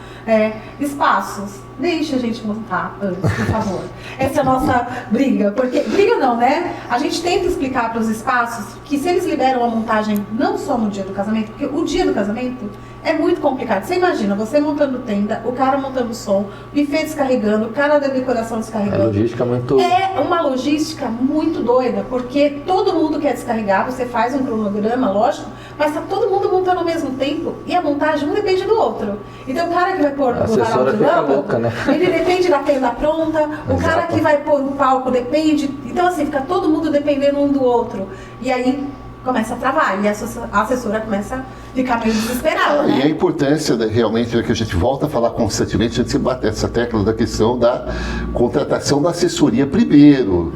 Espaços, deixa a gente montar antes, por favor. Essa é a nossa briga, porque briga não, né? A gente tenta explicar para os espaços que se eles liberam a montagem não só no dia do casamento, porque o dia do casamento é muito complicado. Você imagina, você montando tenda, o cara montando som, o buffet descarregando, o cara da decoração descarregando. Logística muito... É uma logística muito doida, porque todo mundo quer descarregar, você faz um cronograma, lógico, mas tá todo mundo montando ao mesmo tempo e a montagem um depende do outro. Então o cara que vai pôr o varal de lâmpada, né? Ele depende da tenda pronta, o cara que vai pôr o palco depende. Então assim, fica todo mundo dependendo um do outro. E aí começa a travar e a assessora começa a ficar meio desesperada, né? E a importância, realmente, que a gente volta a falar constantemente, a gente se bate nessa tecla da questão da contratação da assessoria primeiro,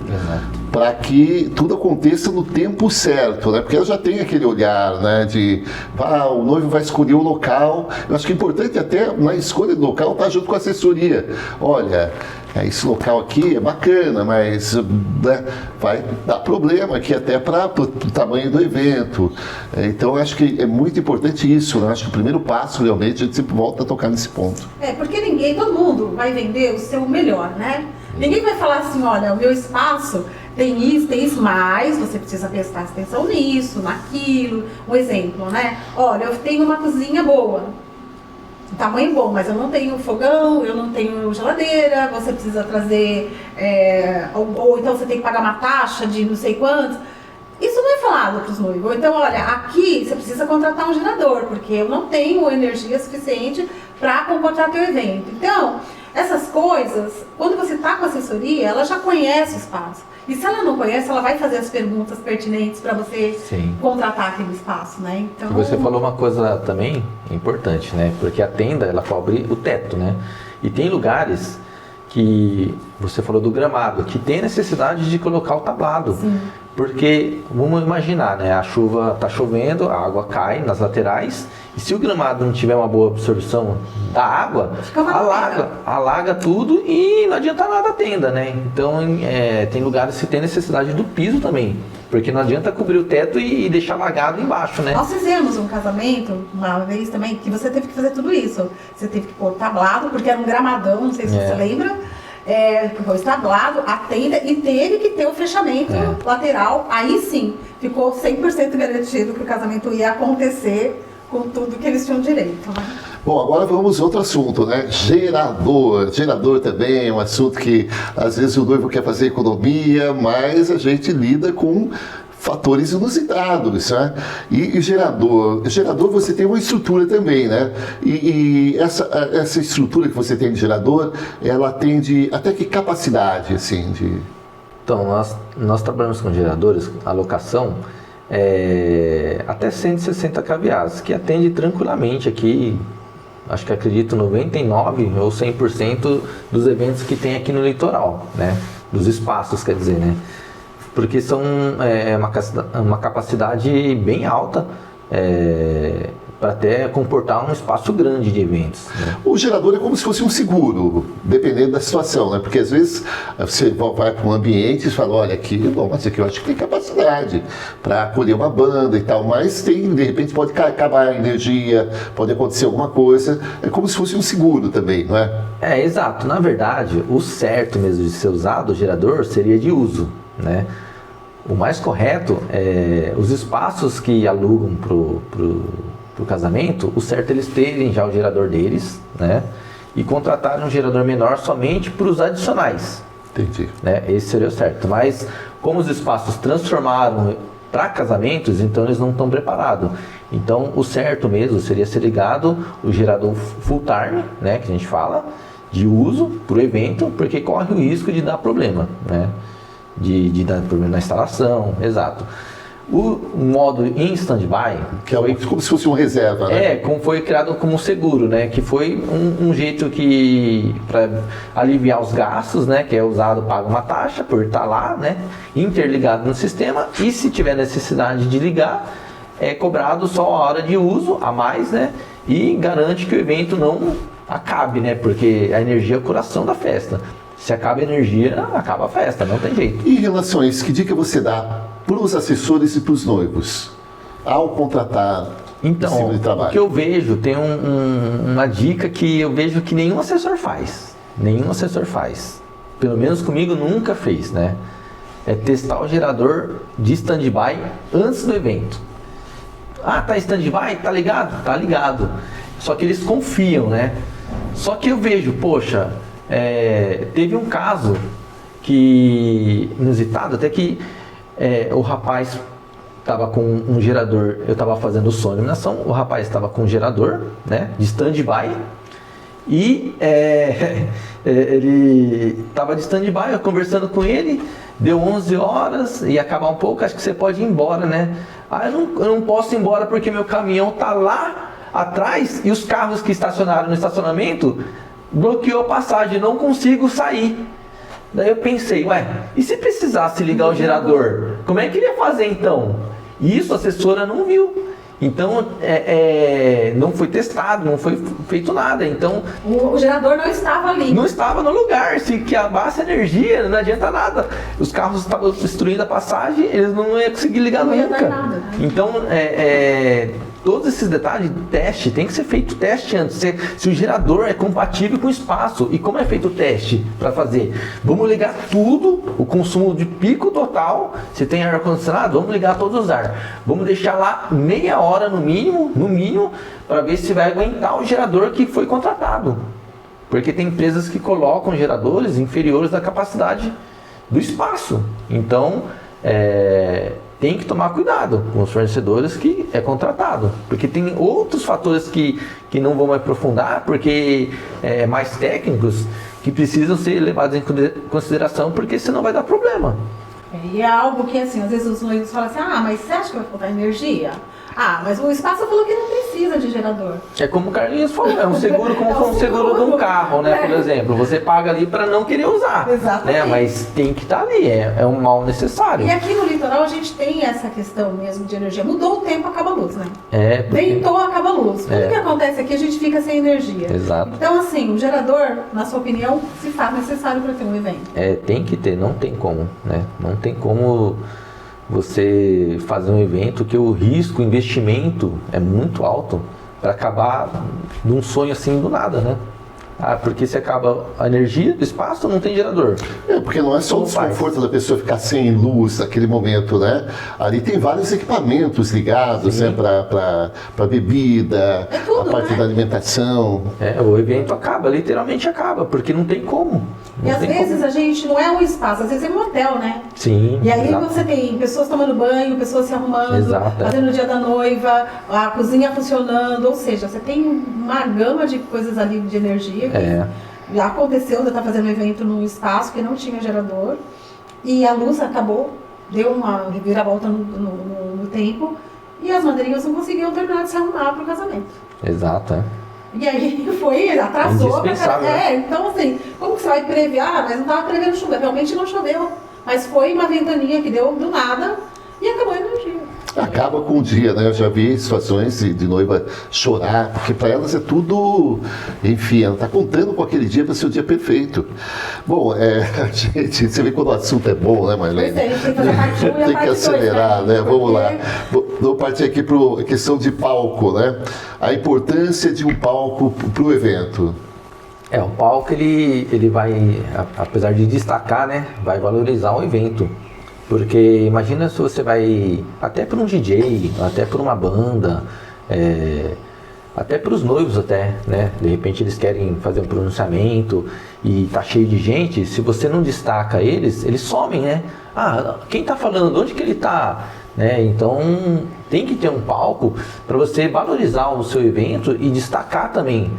para que tudo aconteça no tempo certo, né? Porque ela já tem aquele olhar, né, de o noivo vai escolher o local. Eu acho que é importante até na escolha do local estar junto com a assessoria. Olha, esse local aqui é bacana, mas né, vai dar problema aqui até para o tamanho do evento. Então, eu acho que é muito importante isso, né? Acho que o primeiro passo, realmente, a gente sempre volta a tocar nesse ponto. Porque todo mundo vai vender o seu melhor, né? Ninguém vai falar assim, olha, o meu espaço tem isso, mas você precisa prestar atenção nisso, naquilo. Um exemplo, né? Olha, eu tenho uma cozinha boa. Tamanho bom, mas eu não tenho fogão, eu não tenho geladeira, você precisa trazer, ou então você tem que pagar uma taxa de não sei quantos. Isso não é falado para os noivos. Ou então, olha, aqui você precisa contratar um gerador, porque eu não tenho energia suficiente para comportar teu evento. Então, essas coisas, quando você está com a assessoria, ela já conhece o espaço. E se ela não conhece, ela vai fazer as perguntas pertinentes para você contratar aquele espaço, né? Então... Você falou uma coisa também importante, né? Porque a tenda, ela cobre o teto, né? E tem lugares que, você falou do gramado, que tem necessidade de colocar o tablado. Sim. Porque, vamos imaginar, né? A chuva está chovendo, a água cai nas laterais, e se o gramado não tiver uma boa absorção da água, alaga tudo e não adianta nada a tenda, né? Então, tem lugares que tem necessidade do piso também, porque não adianta cobrir o teto e deixar alagado embaixo, né? Nós fizemos um casamento, uma vez também, que você teve que fazer tudo isso. Você teve que pôr tablado, porque era um gramadão, não sei se você lembra. Foi tablado, a tenda, e teve que ter o fechamento lateral. Aí sim, ficou 100% garantido que o casamento ia acontecer com tudo que eles tinham direito, né? Bom, agora vamos a outro assunto, né? Gerador. Gerador também é um assunto que às vezes o noivo quer fazer economia, mas a gente lida com fatores inusitados, né? E gerador você tem uma estrutura também, né? E essa estrutura que você tem de gerador, ela atende até que capacidade, assim, de... Então, nós trabalhamos com geradores, a locação, até 160 kVA, que atende tranquilamente aqui, acho que acredito 99% ou 100% dos eventos que tem aqui no litoral, né? Dos espaços, quer dizer, né? Porque são uma capacidade bem alta para até comportar um espaço grande de eventos, né? O gerador é como se fosse um seguro, dependendo da situação, né? Porque às vezes você vai para um ambiente e fala, olha, mas aqui eu acho que tem capacidade para acolher uma banda e tal, mas de repente pode acabar a energia, pode acontecer alguma coisa, é como se fosse um seguro também, não é? Exato. Na verdade, o certo mesmo de ser usado o gerador seria de uso, né? O mais correto é os espaços que alugam pro casamento, o certo é eles terem já o gerador deles, né? E contratarem um gerador menor somente para os adicionais. Entendi. Né? Esse seria o certo. Mas como os espaços transformaram para casamentos, então eles não estão preparados. Então o certo mesmo seria ser ligado o gerador full time, né? Que a gente fala, de uso para o evento, porque corre o risco de dar problema, né? De dar problema na instalação, exato. O modo em stand-by, que é como se fosse uma reserva, né? Como foi criado como seguro, né? Que foi um jeito que para aliviar os gastos, né? Que é usado, paga uma taxa por estar lá, né? Interligado no sistema, e se tiver necessidade de ligar, é cobrado só a hora de uso a mais, né? E garante que o evento não acabe, né? Porque a energia é o coração da festa. Se acaba a energia, acaba a festa, não tem jeito. E em relação a isso, que dica você dá para os assessores e para os noivos ao contratar Então, esse tipo de trabalho? o que eu vejo, tem uma dica que eu vejo que nenhum assessor faz. Nenhum assessor faz. Pelo menos comigo nunca fez, né? É testar o gerador de stand-by antes do evento. Ah, tá em stand-by? Tá ligado? Tá ligado. Só que eles confiam, né? Só que eu vejo, poxa, teve um caso que, inusitado, até que o rapaz estava com um gerador, eu estava fazendo o som de iluminação, o rapaz estava com um gerador, né, de stand-by, e ele estava de stand-by, eu conversando com ele, deu 11 horas, ia acabar um pouco, acho que você pode ir embora, né? Ah, eu não posso ir embora porque meu caminhão está lá atrás e os carros que estacionaram no estacionamento bloqueou a passagem, não consigo sair. Daí eu pensei, ué, e se precisasse ligar o gerador, como é que ele ia fazer então? Isso a assessora não viu. Então, não foi testado, não foi feito nada. Então, o gerador não estava ali. Não estava no lugar. Se acabasse a energia, não adianta nada. Os carros estavam destruindo a passagem, eles não iam conseguir ligar não nunca. Ia dar nada, né? Então, todos esses detalhes de teste, tem que ser feito teste antes. Se o gerador é compatível com o espaço. E como é feito o teste para fazer? Vamos ligar tudo, o consumo de pico total. Se tem ar-condicionado, vamos ligar todos os ar. Vamos deixar lá meia hora no mínimo, para ver se vai aguentar o gerador que foi contratado. Porque tem empresas que colocam geradores inferiores à capacidade do espaço. Então, tem que tomar cuidado com os fornecedores que é contratado, porque tem outros fatores que não vamos aprofundar, porque mais técnicos, que precisam ser levados em consideração, porque senão vai dar problema. E é algo que, assim, às vezes os noivos falam assim, mas você acha que vai faltar energia? Mas o espaço falou que não precisa de gerador. É como o Carlinhos falou, é um seguro como um seguro de um carro, né? Por exemplo, você paga ali para não querer usar. Exatamente. Né? Mas tem que estar ali, é um mal necessário. E aqui no litoral a gente tem essa questão mesmo de energia. Mudou o tempo, acaba a luz, né? Porque... Ventou, acaba a luz. Tudo que acontece aqui a gente fica sem energia. Exato. Então, assim, o gerador, na sua opinião, se faz necessário para ter um evento? Tem que ter, não tem como, né? Não tem como você fazer um evento que o risco, o investimento é muito alto para acabar num sonho assim do nada, né? Porque se acaba a energia do espaço, não tem gerador. Porque não é só o desconforto da pessoa ficar sem luz naquele momento, né? Ali tem vários equipamentos ligados, né? Para bebida, tudo, a parte né? da alimentação. O evento acaba, literalmente acaba, porque não tem como. E às vezes a gente não é um espaço, às vezes é um hotel, né? Sim. E aí exato. você tem pessoas tomando banho, pessoas se arrumando, Exato. fazendo o dia da noiva, a cozinha funcionando, ou seja, você tem uma gama de coisas ali de energia. Já aconteceu de eu estar fazendo um evento num espaço que não tinha gerador e a luz acabou, deu uma reviravolta no tempo e as madrinhas não conseguiam terminar de se arrumar para o casamento. Exato, E aí atrasou pra caramba. Então assim, como que você vai prever? Mas não estava prevendo chuva, realmente não choveu. Mas foi uma ventania que deu do nada e acabou a energia. Acaba com o dia, né? Eu já vi situações de noiva chorar, porque para elas é tudo, enfim, ela está contando com aquele dia para ser o dia perfeito. Bom, gente, você vê quando o assunto é bom, né, Marlene? Pois tem que fazer a parte 1 e a parte 2. Tem que acelerar, né? Vamos lá. Vou partir aqui para a questão de palco, né? A importância de um palco para o evento. O palco ele vai, apesar de destacar, né, vai valorizar o evento. Porque imagina se você vai até para um DJ, até para uma banda, até para os noivos até, né? De repente eles querem fazer um pronunciamento e tá cheio de gente, se você não destaca eles somem, né? Quem tá falando? Onde que ele tá? Né? Então tem que ter um palco para você valorizar o seu evento e destacar também,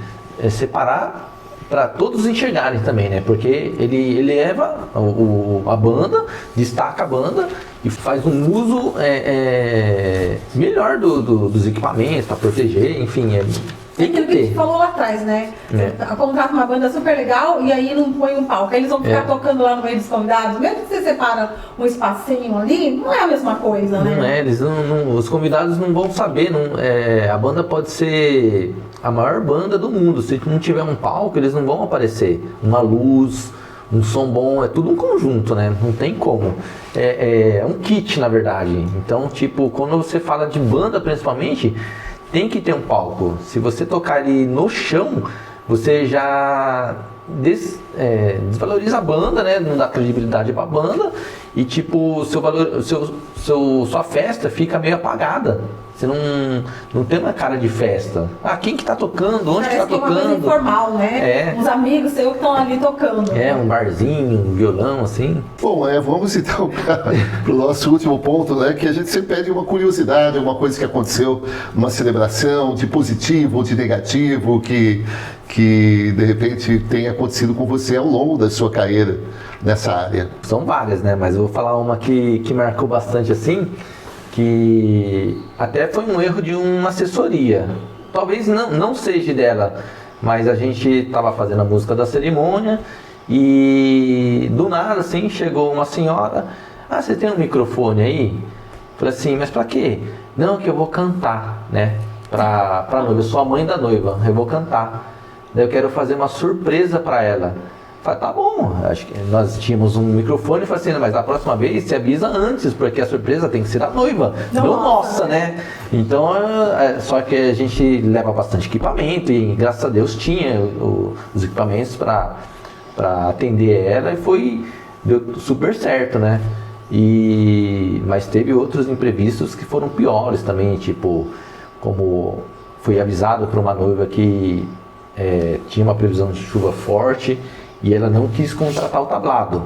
separar para todos enxergarem também, né? Porque ele eleva a banda, destaca a banda e faz um uso melhor dos equipamentos para proteger, enfim, Tem que aquilo que a gente ter. falou lá atrás, né? É. Você contrata uma banda super legal e aí não põe um palco. Aí eles vão ficar É. tocando lá no meio dos convidados. Mesmo que você separa um espacinho ali, não é a mesma coisa, né? Não é, eles os convidados não vão saber, a banda pode ser a maior banda do mundo, se não tiver um palco, eles não vão aparecer. Uma luz, um som bom, é tudo um conjunto, né? Não tem como. É um kit, na verdade. Então, tipo, quando você fala de banda, principalmente, tem que ter um palco. Se você tocar ali no chão, você já desvaloriza a banda, né? Não dá credibilidade pra banda e tipo, sua festa fica meio apagada. Você não tem uma cara de festa. Ah, quem que tá tocando? Onde que tá Parece uma coisa tocando? informal, né? Uns amigos seus que estão ali tocando. Um barzinho, um violão, assim. Bom, vamos então para o nosso último ponto, né? Que a gente sempre pede uma curiosidade, uma coisa que aconteceu numa celebração, de positivo ou de negativo, que de repente tenha acontecido com você ao longo da sua carreira nessa área. São várias, né? Mas eu vou falar uma que marcou bastante assim, que até foi um erro de uma assessoria. Talvez não seja dela, mas a gente estava fazendo a música da cerimônia e do nada assim chegou uma senhora: ah, você tem um microfone aí? Falei assim, mas pra quê? Não, que eu vou cantar, né? Pra noiva, eu sou a mãe da noiva, eu vou cantar. Daí eu quero fazer uma surpresa pra ela. Falei, tá bom, acho que nós tínhamos um microfone e falei assim, mas da próxima vez você avisa antes, porque a surpresa tem que ser da noiva, não nossa, né? Então, só que a gente leva bastante equipamento e graças a Deus tinha os equipamentos para atender ela e deu super certo, né? Mas teve outros imprevistos que foram piores também, tipo, como foi avisado para uma noiva que tinha uma previsão de chuva forte e ela não quis contratar o tablado.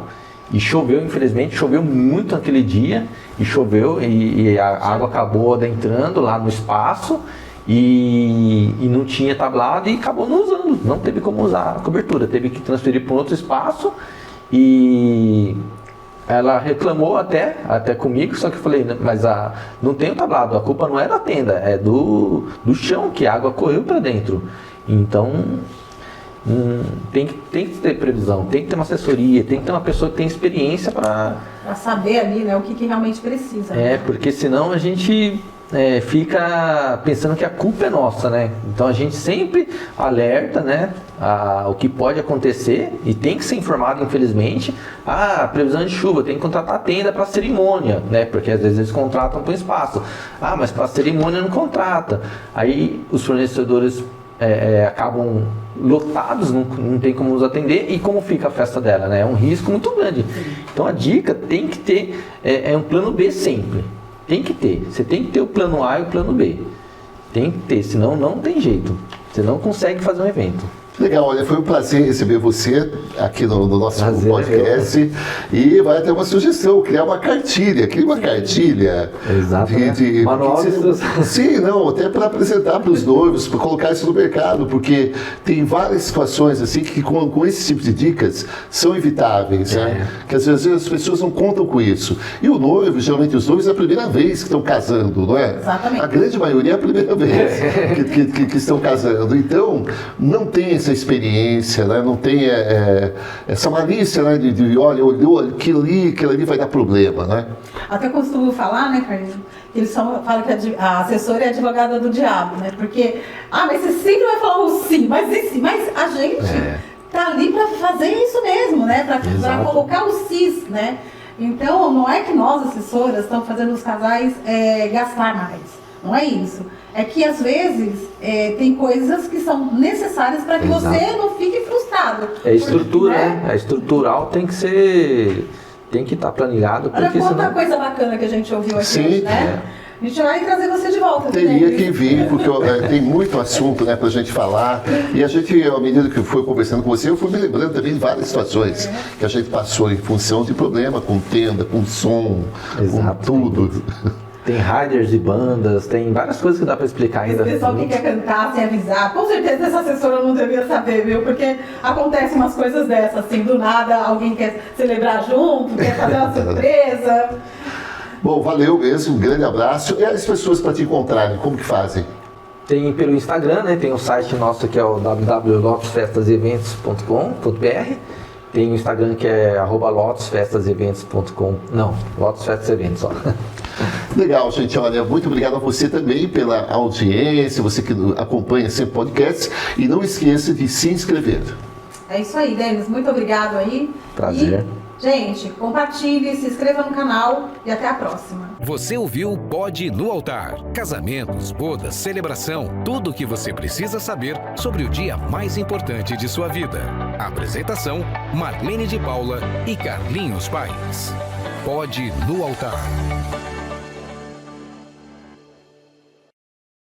E choveu, infelizmente, choveu muito naquele dia, e choveu, e a água acabou adentrando lá no espaço, e não tinha tablado, e acabou não usando, não teve como usar a cobertura, teve que transferir para um outro espaço, e ela reclamou até comigo, só que eu falei, mas não tem o tablado, a culpa não é da tenda, é do chão, que a água correu para dentro. Então, tem que ter previsão, tem que ter uma assessoria, tem que ter uma pessoa que tem experiência para saber ali, né, o que realmente precisa. Né? Porque senão a gente fica pensando que a culpa é nossa, né? Então a gente sempre alerta, né, o que pode acontecer e tem que ser informado, infelizmente. Previsão de chuva, tem que contratar a tenda para cerimônia, né? Porque às vezes eles contratam para o espaço. Mas para cerimônia não contrata. Aí os fornecedores acabam lotados, não tem como nos atender, e como fica a festa dela, né? É um risco muito grande. Então a dica tem que ter um plano B sempre. Tem que ter. Você tem que ter o plano A e o plano B. Tem que ter, senão não tem jeito. Você não consegue fazer um evento. Legal, olha, foi um prazer receber você aqui no nosso podcast. E vai ter uma sugestão, criar uma cartilha. Cria uma cartilha. Exato. Manual de Sim, não, até para apresentar para os noivos, para colocar isso no mercado, porque tem várias situações assim que com esse tipo de dicas são evitáveis, né? Que às vezes as pessoas não contam com isso. E o noivo, geralmente os noivos, é a primeira vez que estão casando, não é? Exatamente. A grande maioria é a primeira vez que estão casando. Então, não tem essa experiência, né? Não tem essa malícia, né? de olha, olhou aquilo ali vai dar problema, né? Até costumo falar, né, Carlinhos, que eles falam que a assessora é advogada do diabo, né? Porque, mas você sempre vai falar o sim, mas a gente tá ali para fazer isso mesmo, né? Para colocar o cis, né? Então, não é que nós, assessoras, estamos fazendo os casais gastar mais. Não é isso. É que, às vezes, tem coisas que são necessárias para que você não fique frustrado. É estrutura, né? É estrutural, tem que estar planejado. Olha quanta coisa bacana que a gente ouviu aqui hoje, né? A gente vai trazer você de volta. Teria que vir, porque tem muito assunto, né, pra gente falar. E a gente, à medida que foi conversando com você, eu fui me lembrando também de várias situações que a gente passou em função de problema com tenda, com som, com tudo. Tem riders de bandas, tem várias coisas que dá para explicar ainda. O pessoal que quer cantar sem avisar, com certeza essa assessora não devia saber, viu? Porque acontecem umas coisas dessas, assim, do nada alguém quer celebrar junto, quer fazer uma surpresa. Bom, valeu mesmo, um grande abraço. E as pessoas para te encontrarem, como que fazem? Tem pelo Instagram, né? Tem o site nosso que é o www.lotosfestaseventos.com.br. Tem o Instagram que é @lotosfestaseventos.com. Não, Lotos Festas Eventos só. Legal, gente. Olha, muito obrigado a você também pela audiência, você que acompanha sempre o podcast. E não esqueça de se inscrever. É isso aí, Denis. Muito obrigado aí. Prazer. Gente, compartilhe, se inscreva no canal e até a próxima. Você ouviu Pode no Altar. Casamentos, bodas, celebração, tudo o que você precisa saber sobre o dia mais importante de sua vida. Apresentação, Marlene de Paula e Carlinhos Paes. Pode no Altar.